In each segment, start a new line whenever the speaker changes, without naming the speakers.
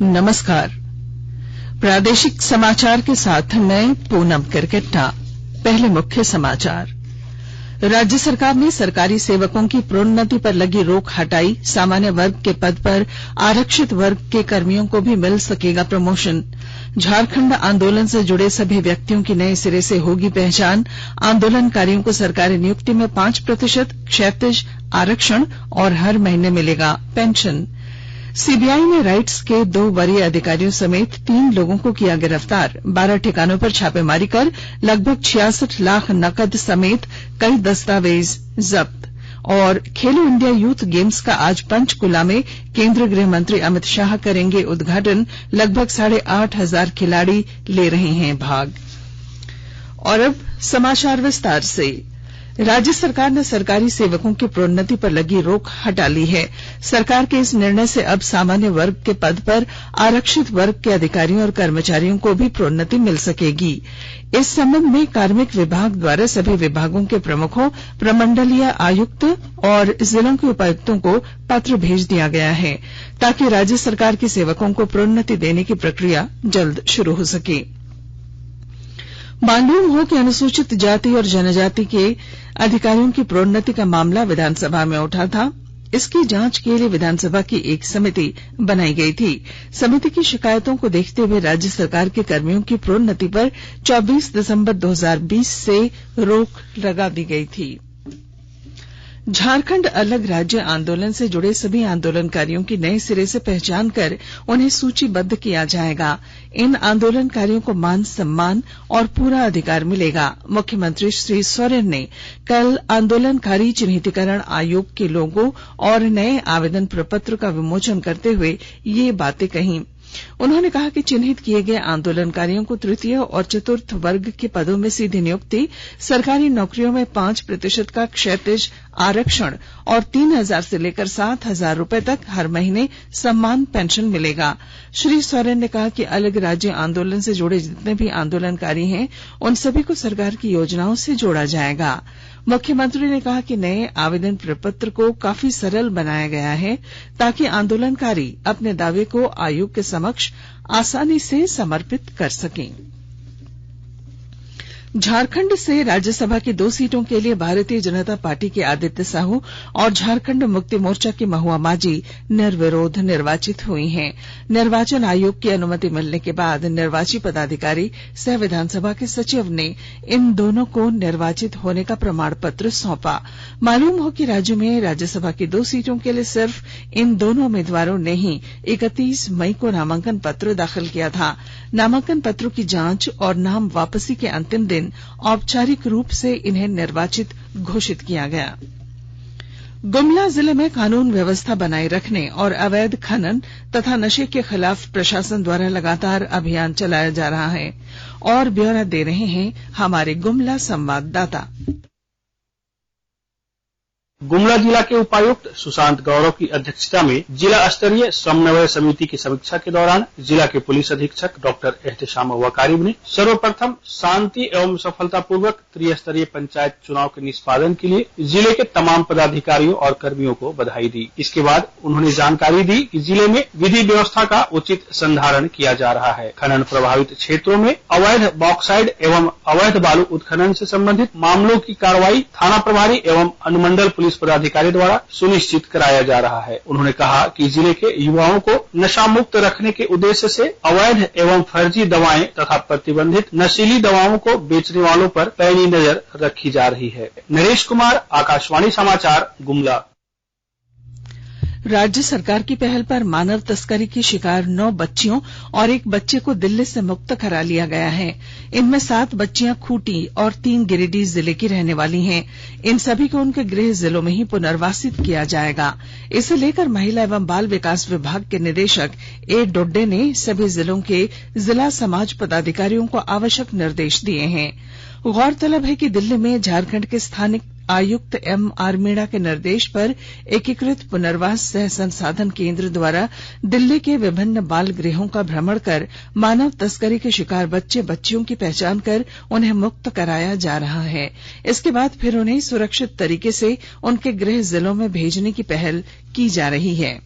नमस्कार। प्रादेशिक समाचार के साथ मैं पूनम किरकिट्टा। पहले मुख्य समाचार। राज्य सरकार ने सरकारी सेवकों की प्रोन्नति पर लगी रोक हटाई। सामान्य वर्ग के पद पर आरक्षित वर्ग के कर्मियों को भी मिल सकेगा प्रमोशन। झारखंड आंदोलन से जुड़े सभी व्यक्तियों की नए सिरे से होगी पहचान। आंदोलनकारियों को सरकारी नियुक्ति में 5% क्षैतिज आरक्षण और हर महीने मिलेगा पेंशन। सीबीआई ने राइट्स के 2 वरीय अधिकारियों समेत 3 लोगों को किया गिरफ्तार। 12 ठिकानों पर छापेमारी कर लगभग 66 लाख नकद समेत कई दस्तावेज जब्त। और खेलो इंडिया यूथ गेम्स का आज पंचकुला में केंद्रीय गृह मंत्री अमित शाह करेंगे उद्घाटन। लगभग 8,500 खिलाड़ी ले रहे हैं भाग। और अब समाचार विस्तार से। राज्य सरकार ने सरकारी सेवकों की प्रोन्नति पर लगी रोक हटा ली है। सरकार के इस निर्णय से अब सामान्य वर्ग के पद पर आरक्षित वर्ग के अधिकारियों और कर्मचारियों को भी प्रोन्नति मिल सकेगी। इस संबंध में कार्मिक विभाग द्वारा सभी विभागों के प्रमुखों, प्रमंडलीय आयुक्त और जिलों के उपायुक्तों को पत्र भेज दिया गया है ताकि राज्य सरकार के सेवकों को प्रोन्नति देने की प्रक्रिया जल्द शुरू हो सके। मालूम हो कि अनुसूचित जाति और जनजाति के अधिकारियों की प्रोन्नति का मामला विधानसभा में उठा था। इसकी जांच के लिए विधानसभा की एक समिति बनाई गई थी। समिति की शिकायतों को देखते हुए राज्य सरकार के कर्मियों की प्रोन्नति पर 24 दिसंबर 2020 से रोक लगा दी गई थी। झारखंड अलग राज्य आंदोलन से जुड़े सभी आंदोलनकारियों की नए सिरे से पहचान कर उन्हें सूचीबद्ध किया जाएगा। इन आंदोलनकारियों को मान सम्मान और पूरा अधिकार मिलेगा। मुख्यमंत्री श्री सोरेन ने कल आंदोलनकारी चिन्हितीकरण आयोग के लोगो और नए आवेदन प्रपत्र का विमोचन करते हुए ये बातें कही। उन्होंने कहा कि चिन्हित किए गए आंदोलनकारियों को तृतीय और चतुर्थ वर्ग के पदों में सीधी नियुक्ति, सरकारी नौकरियों में 5% का क्षैतिज आरक्षण और 3,000 से लेकर 7,000 रुपए तक हर महीने सम्मान पेंशन मिलेगा। श्री सोरेन ने कहा कि अलग राज्य आंदोलन से जुड़े जितने भी आंदोलनकारी हैं उन सभी को सरकार की योजनाओं से जोड़ा जाएगा। मुख्यमंत्री ने कहा कि नए आवेदन प्रपत्र को काफी सरल बनाया गया है ताकि आंदोलनकारी अपने दावे को आयोग के समक्ष आसानी से समर्पित कर सकें। झारखंड से राज्यसभा की 2 सीटों के लिए भारतीय जनता पार्टी के आदित्य साहू और झारखंड मुक्ति मोर्चा की महुआ माझी निर्विरोध निर्वाचित हुई हैं। निर्वाचन आयोग की अनुमति मिलने के बाद निर्वाची पदाधिकारी सह विधानसभा के सचिव ने इन दोनों को निर्वाचित होने का प्रमाण पत्र सौंपा। मालूम हो कि राज्य में राज्यसभा की 2 सीटों के लिए सिर्फ इन दोनों उम्मीदवारों ने ही 31 मई को नामांकन पत्र दाखिल किया था। नामांकन पत्रों की जांच और नाम वापसी के अंतिम दिन औपचारिक रूप से इन्हें निर्वाचित घोषित किया गया। गुमला जिले में कानून व्यवस्था बनाए रखने और अवैध खनन तथा नशे के खिलाफ प्रशासन द्वारा लगातार अभियान चलाया जा रहा है। और ब्यौरा दे रहे हैं हमारे गुमला संवाददाता।
गुमला जिला के उपायुक्त सुशांत गौरव की अध्यक्षता में जिला स्तरीय समन्वय समिति की समीक्षा के दौरान जिला के पुलिस अधीक्षक डॉक्टर एहतेशाम वकारिब ने सर्वप्रथम शांति एवं सफलतापूर्वक त्रिस्तरीय पंचायत चुनाव के निष्पादन के लिए जिले के तमाम पदाधिकारियों और कर्मियों को बधाई दी। इसके बाद उन्होंने जानकारी दी कि जिले में विधि व्यवस्था का उचित संधारण किया जा रहा है। खनन प्रभावित क्षेत्रों में अवैध बॉक्साइड एवं अवैध बालू उत्खनन से संबंधित मामलों की कार्रवाई थाना प्रभारी एवं अनुमंडल पुलिस पदाधिकारी द्वारा सुनिश्चित कराया जा रहा है। उन्होंने कहा कि जिले के युवाओं को नशा मुक्त रखने के उद्देश्य से अवैध एवं फर्जी दवाएं तथा प्रतिबंधित नशीली दवाओं को बेचने वालों पर पैनी नजर रखी जा रही है। नरेश कुमार, आकाशवाणी समाचार, गुमला।
राज्य सरकार की पहल पर मानव तस्करी की शिकार 9 बच्चियों और 1 बच्चे को दिल्ली से मुक्त करा लिया गया है। इनमें 7 बच्चियां खूंटी और 3 गिरिडीह जिले की रहने वाली हैं। इन सभी को उनके गृह जिलों में ही पुनर्वासित किया जाएगा। इसे लेकर महिला एवं बाल विकास विभाग के निदेशक ए डोड्डे ने सभी जिलों के जिला समाज पदाधिकारियों को आवश्यक निर्देश दिए हैं। गौरतलब है कि दिल्ली में झारखंड के स्थानिक आयुक्त M.R. मीणा के निर्देश पर एकीकृत पुनर्वास सह संसाधन केंद्र द्वारा दिल्ली के विभिन्न बाल गृहों का भ्रमण कर मानव तस्करी के शिकार बच्चे बच्चियों की पहचान कर उन्हें मुक्त कराया जा रहा है। इसके बाद फिर उन्हें सुरक्षित तरीके से उनके गृह जिलों में भेजने की पहल की जा रही है।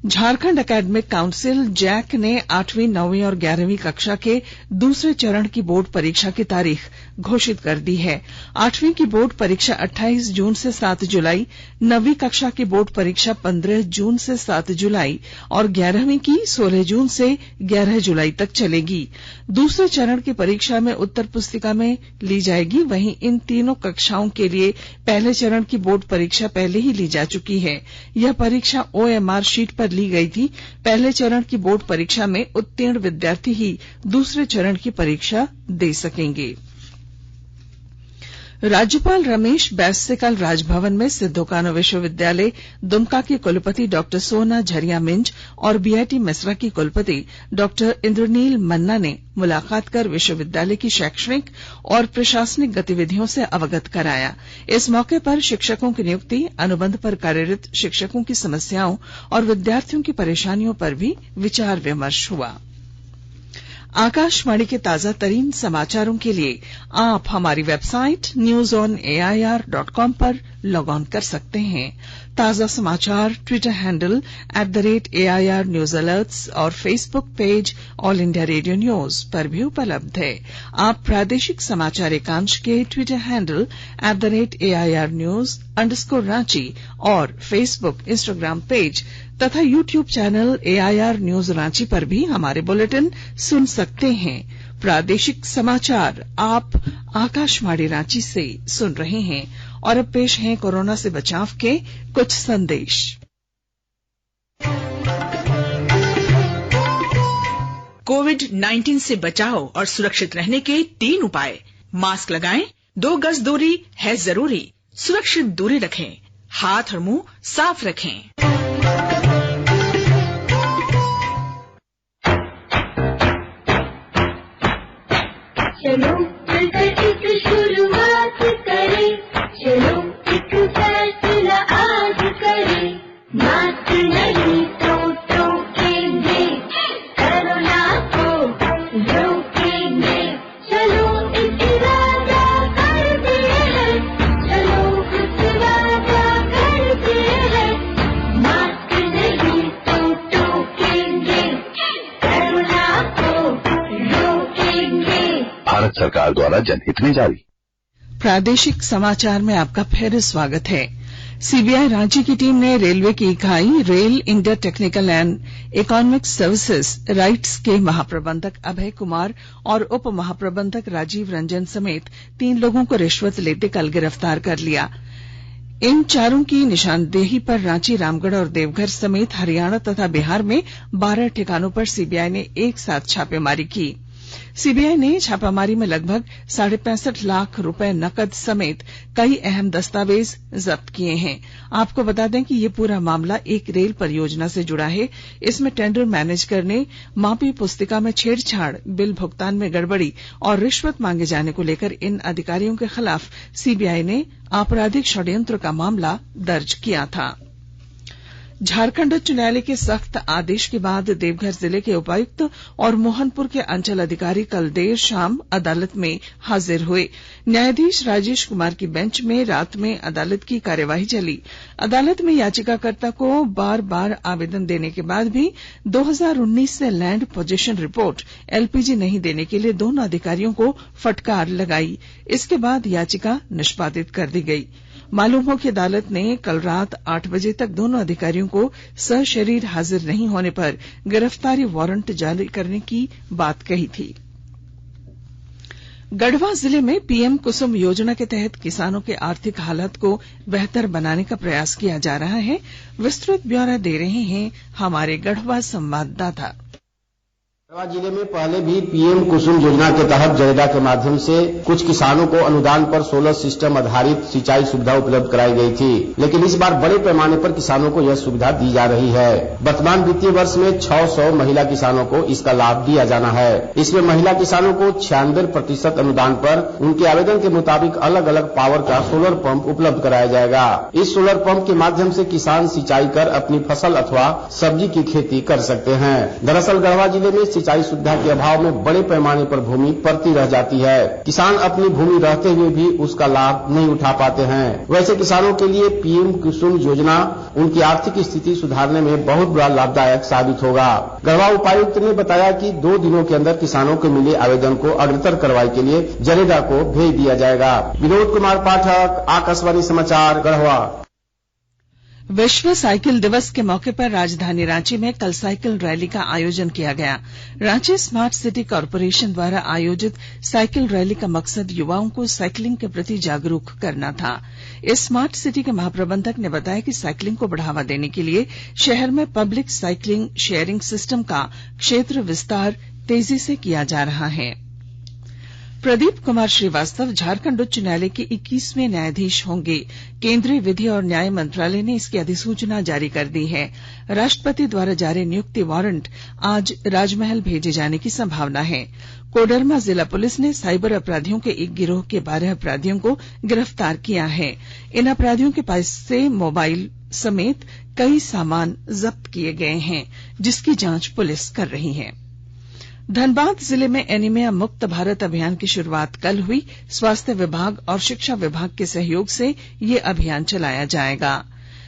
झारखंड एकेडमिक काउंसिल जैक ने 8वीं, 9वीं और 11वीं कक्षा के दूसरे चरण की बोर्ड परीक्षा की तारीख घोषित कर दी है। 8वीं की बोर्ड परीक्षा 28 जून से 7 जुलाई, 9वीं कक्षा की बोर्ड परीक्षा 15 जून से 7 जुलाई और 11वीं की 16 जून से 11 जुलाई तक चलेगी। दूसरे चरण की परीक्षा में उत्तर पुस्तिका में ली जाएगी। वहीं इन तीनों कक्षाओं के लिए पहले चरण की बोर्ड परीक्षा पहले ही ली जा चुकी है। यह परीक्षा OMR शीट पर ली गई थी। पहले चरण की बोर्ड परीक्षा में उत्तीर्ण विद्यार्थी ही दूसरे चरण की परीक्षा दे सकेंगे। राज्यपाल रमेश बैस से कल राजभवन में सिद्धो कान्हू विश्वविद्यालय दुमका की कुलपति डॉ सोना झरिया मिंज और BIT मेसरा की कुलपति डॉ इंद्रनील मन्ना ने मुलाकात कर विश्वविद्यालय की शैक्षणिक और प्रशासनिक गतिविधियों से अवगत कराया। इस मौके पर शिक्षकों की नियुक्ति, अनुबंध पर कार्यरत शिक्षकों की समस्याओं और विद्यार्थियों की परेशानियों पर भी विचार विमर्श हुआ। आकाशवाणी के ताजा तरीन समाचारों के लिए आप हमारी वेबसाइट newsonair.com पर लॉग ऑन कर सकते हैं। ताजा समाचार Twitter handle @AIR News Alerts और Facebook page all India radio news पर भी उपलब्ध है। आप प्रादेशिक समाचार एकांश के ट्विटर हैंडल @AIR News_Ranchi और फेसबुक, इंस्टाग्राम पेज तथा YouTube channel AIR News Ranchi पर भी हमारे बुलेटिन सुन सकते हैं। प्रादेशिक समाचार आप आकाशवाणी रांची से सुन रहे हैं और अब पेश हैं कोरोना से बचाव के कुछ संदेश।
कोविड-19 से बचाव और सुरक्षित रहने के 3 उपाय। मास्क लगाएं, 2 गज दूरी है जरूरी, सुरक्षित दूरी रखें, हाथ और मुंह साफ रखें।
चलो मिलकर एक शुरुआत करें, चलो एक फैसला आज करें, मास्क नहीं तो टोकेंगे, कोरोना को रोकेंगे, चलो एक इरादा करते हैं, चलो कुछ वादा करते हैं, मास्क नहीं तो टोकेंगे, कोरोना को रोकेंगे।
भारत सरकार द्वारा जनहित में जारी।
प्रादेशिक समाचार में आपका फिर स्वागत है। CBI रांची की टीम ने रेलवे की इकाई rail India technical and economic services rights के महाप्रबंधक अभय कुमार और उप महाप्रबंधक राजीव रंजन समेत 3 लोगों को रिश्वत लेते कल गिरफ्तार कर लिया। इन चारों की निशानदेही पर रांची, रामगढ़ और देवघर समेत हरियाणा तथा बिहार में 12 ठिकानों पर CBI ने एक साथ छापेमारी की। CBI ने छापामारी में लगभग 65.5 लाख रुपए नकद समेत कई अहम दस्तावेज जब्त किए हैं। आपको बता दें कि ये पूरा मामला एक रेल परियोजना से जुड़ा है। इसमें टेंडर मैनेज करने, मापी पुस्तिका में छेड़छाड़, बिल भुगतान में गड़बड़ी और रिश्वत मांगे जाने को लेकर इन अधिकारियों के खिलाफ CBI ने आपराधिक षड्यंत्र का मामला दर्ज किया था। झारखंड उच्च न्यायालय के सख्त आदेश के बाद देवघर जिले के उपायुक्त और मोहनपुर के अंचल अधिकारी कल देर शाम अदालत में हाजिर हुए। न्यायाधीश राजेश कुमार की बेंच में रात में अदालत की कार्यवाही चली। अदालत में याचिकाकर्ता को बार बार आवेदन देने के बाद भी 2019 से लैंड पोजीशन रिपोर्ट LPG नहीं देने के लिए दोनों अधिकारियों को फटकार लगाई। इसके बाद याचिका निष्पादित कर दी गई। मालूम हो कि अदालत ने कल रात 8 बजे तक दोनों अधिकारियों को सशरीर हाजिर नहीं होने पर गिरफ्तारी वारंट जारी करने की बात कही थी। गढ़वा जिले में PM कुसुम योजना के तहत किसानों के आर्थिक हालात को बेहतर बनाने का प्रयास किया जा रहा है। विस्तृत ब्यौरा दे रहे हैं हमारे गढ़वा संवाददाता।
गढ़वा जिले में पहले भी PM कुसुम योजना के तहत जरेडा के माध्यम से कुछ किसानों को अनुदान पर सोलर सिस्टम आधारित सिंचाई सुविधा उपलब्ध कराई गई थी, लेकिन इस बार बड़े पैमाने पर किसानों को यह सुविधा दी जा रही है। वर्तमान वित्तीय वर्ष में 600 महिला किसानों को इसका लाभ दिया जाना है। इसमें महिला किसानों को 96% अनुदान पर उनके आवेदन के मुताबिक अलग अलग पावर का सोलर पंप उपलब्ध कराया जाएगा। इस सोलर पंप के माध्यम से किसान सिंचाई कर अपनी फसल अथवा सब्जी की खेती कर सकते हैं। दरअसल गढ़वा जिले में सिंचाई सुविधा के अभाव में बड़े पैमाने पर भूमि पड़ती रह जाती है। किसान अपनी भूमि रहते हुए भी उसका लाभ नहीं उठा पाते हैं। वैसे किसानों के लिए पीएम कुसुम योजना उनकी आर्थिक स्थिति सुधारने में बहुत बड़ा लाभदायक साबित होगा। गढ़वा उपायुक्त ने बताया कि 2 दिनों के अंदर किसानों के मिले आवेदन को अग्रतर कार्रवाई के लिए जरेडा को भेज दिया जाएगा। विनोद कुमार पाठक, आकाशवाणी समाचार, गढ़वा।
विश्व साइकिल दिवस के मौके पर राजधानी रांची में कल साइकिल रैली का आयोजन किया गया। रांची स्मार्ट सिटी कॉरपोरेशन द्वारा आयोजित साइकिल रैली का मकसद युवाओं को साइकिलिंग के प्रति जागरूक करना था। इस स्मार्ट सिटी के महाप्रबंधक ने बताया कि साइकिलिंग को बढ़ावा देने के लिए शहर में पब्लिक साइकिलिंग शेयरिंग सिस्टम का क्षेत्र विस्तार तेजी से किया जा रहा है। प्रदीप कुमार श्रीवास्तव झारखंड उच्च न्यायालय के 21वें न्यायाधीश होंगे। केंद्रीय विधि और न्याय मंत्रालय ने इसकी अधिसूचना जारी कर दी है। राष्ट्रपति द्वारा जारी नियुक्ति वारंट आज राजमहल भेजे जाने की संभावना है। कोडरमा जिला पुलिस ने साइबर अपराधियों के एक गिरोह के 12 अपराधियों को गिरफ्तार किया है। इन अपराधियों के पास से मोबाइल समेत कई सामान जब्त किए गए हैं, जिसकी जांच पुलिस कर रही है। धनबाद जिले में एनीमिया मुक्त भारत अभियान की शुरुआत कल हुई। स्वास्थ्य विभाग और शिक्षा विभाग के सहयोग से ये अभियान चलाया जाएगा।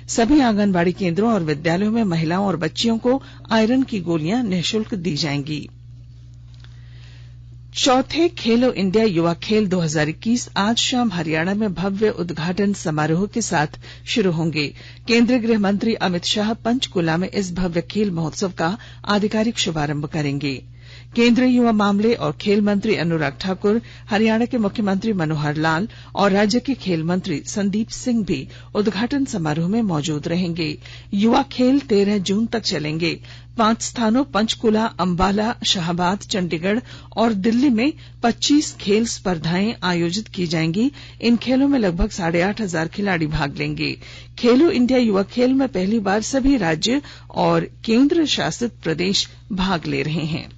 सभी आंगनबाड़ी केंद्रों और विद्यालयों में महिलाओं और बच्चियों को आयरन की गोलियां निःशुल्क दी जाएंगी। चौथे खेलो इंडिया युवा खेल 2021 आज शाम हरियाणा में भव्य उद्घाटन समारोह के साथ शुरू होंगे। केंद्रीय गृह मंत्री अमित शाह पंचकुला में इस भव्य खेल महोत्सव का आधिकारिक शुभारंभ करेंगे। केंद्रीय युवा मामले और खेल मंत्री अनुराग ठाकुर, हरियाणा के मुख्यमंत्री मनोहर लाल और राज्य के खेल मंत्री संदीप सिंह भी उद्घाटन समारोह में मौजूद रहेंगे। युवा खेल 13 जून तक चलेंगे। 5 स्थानों पंचकुला, अंबाला, शाहबाद, चंडीगढ़ और दिल्ली में 25 खेल स्पर्धाएं आयोजित की जाएंगी। इन खेलों में लगभग 8,500 खिलाड़ी भाग लेंगे। खेलो इंडिया युवा खेल में पहली बार सभी राज्य और केंद्र शासित प्रदेश भाग ले रहे हैं।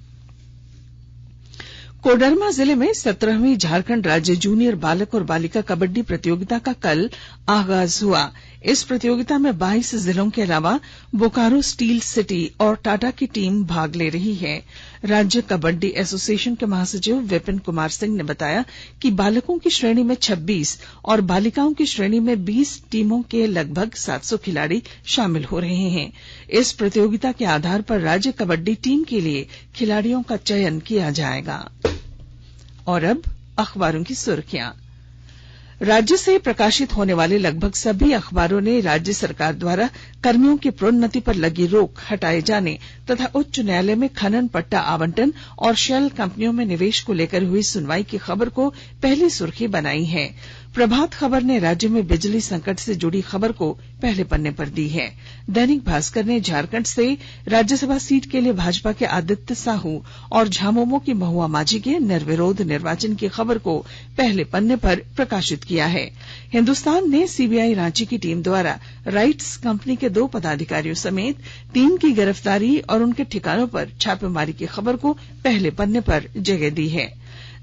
कोडरमा जिले में 17वीं झारखंड राज्य जूनियर बालक और बालिका कबड्डी प्रतियोगिता का कल आगाज हुआ। इस प्रतियोगिता में 22 जिलों के अलावा बोकारो स्टील सिटी और टाटा की टीम भाग ले रही है। राज्य कबड्डी एसोसिएशन के महासचिव विपिन कुमार सिंह ने बताया कि बालकों की श्रेणी में 26 और बालिकाओं की श्रेणी में 20 टीमों के लगभग 700 खिलाड़ी शामिल हो रहे हैं। इस प्रतियोगिता के आधार पर राज्य कबड्डी टीम के लिए खिलाड़ियों का चयन किया जाएगा। और अब अखबारों की सुर्खियां। राज्य से प्रकाशित होने वाले लगभग सभी अखबारों ने राज्य सरकार द्वारा कर्मियों की प्रोन्नति पर लगी रोक हटाए जाने तथा उच्च न्यायालय में खनन पट्टा आवंटन और शेल कंपनियों में निवेश को लेकर हुई सुनवाई की खबर को पहली सुर्खी बनाई है। प्रभात खबर ने राज्य में बिजली संकट से जुड़ी खबर को पहले पन्ने पर दी है। दैनिक भास्कर ने झारखंड से राज्यसभा सीट के लिए भाजपा के आदित्य साहू और झामुमो की महुआ माझी के निर्विरोध निर्वाचन की खबर को पहले पन्ने पर प्रकाशित किया है। हिन्दुस्तान ने सीबीआई रांची की टीम द्वारा राइट्स कंपनी के 2 पदाधिकारियों समेत 3 की गिरफ्तारी और उनके ठिकानों पर छापेमारी की खबर को पहले पन्ने पर जगह दी है।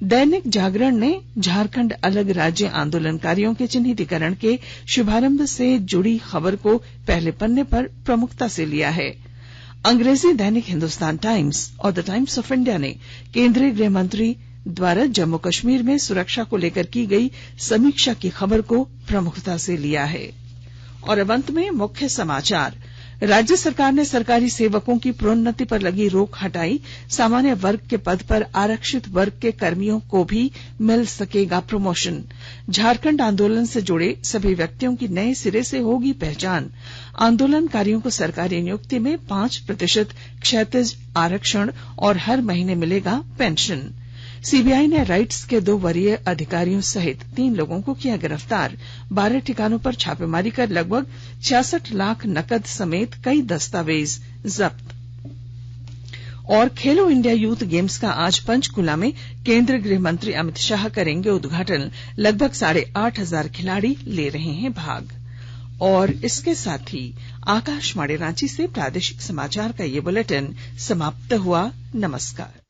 दैनिक जागरण ने झारखंड अलग राज्य आंदोलनकारियों के चिन्हितीकरण के शुभारंभ से जुड़ी खबर को पहले पन्ने पर प्रमुखता से लिया है। अंग्रेजी दैनिक हिंदुस्तान टाइम्स और द टाइम्स ऑफ इंडिया ने केंद्रीय गृह मंत्री द्वारा जम्मू कश्मीर में सुरक्षा को लेकर की गई समीक्षा की खबर को प्रमुखता से लिया है। और अब अंत में मुख्य समाचार। राज्य सरकार ने सरकारी सेवकों की प्रोन्नति पर लगी रोक हटाई। सामान्य वर्ग के पद पर आरक्षित वर्ग के कर्मियों को भी मिल सकेगा प्रमोशन। झारखंड आंदोलन से जुड़े सभी व्यक्तियों की नए सिरे से होगी पहचान। आंदोलनकारियों को सरकारी नियुक्ति में 5% क्षैतिज आरक्षण और हर महीने मिलेगा पेंशन। सीबीआई ने राइट्स के 2 वरीय अधिकारियों सहित 3 लोगों को किया गिरफ्तार। 12 ठिकानों पर छापेमारी कर लगभग 66 लाख नकद समेत कई दस्तावेज जब्त। और खेलो इंडिया यूथ गेम्स का आज पंचकुला में केंद्रीय गृह मंत्री अमित शाह करेंगे उद्घाटन। लगभग 8,500 खिलाड़ी ले रहे हैं भाग। और इसके साथ ही आकाशवाणी रांची से प्रादेशिक समाचार का ये बुलेटिन समाप्त हुआ। नमस्कार।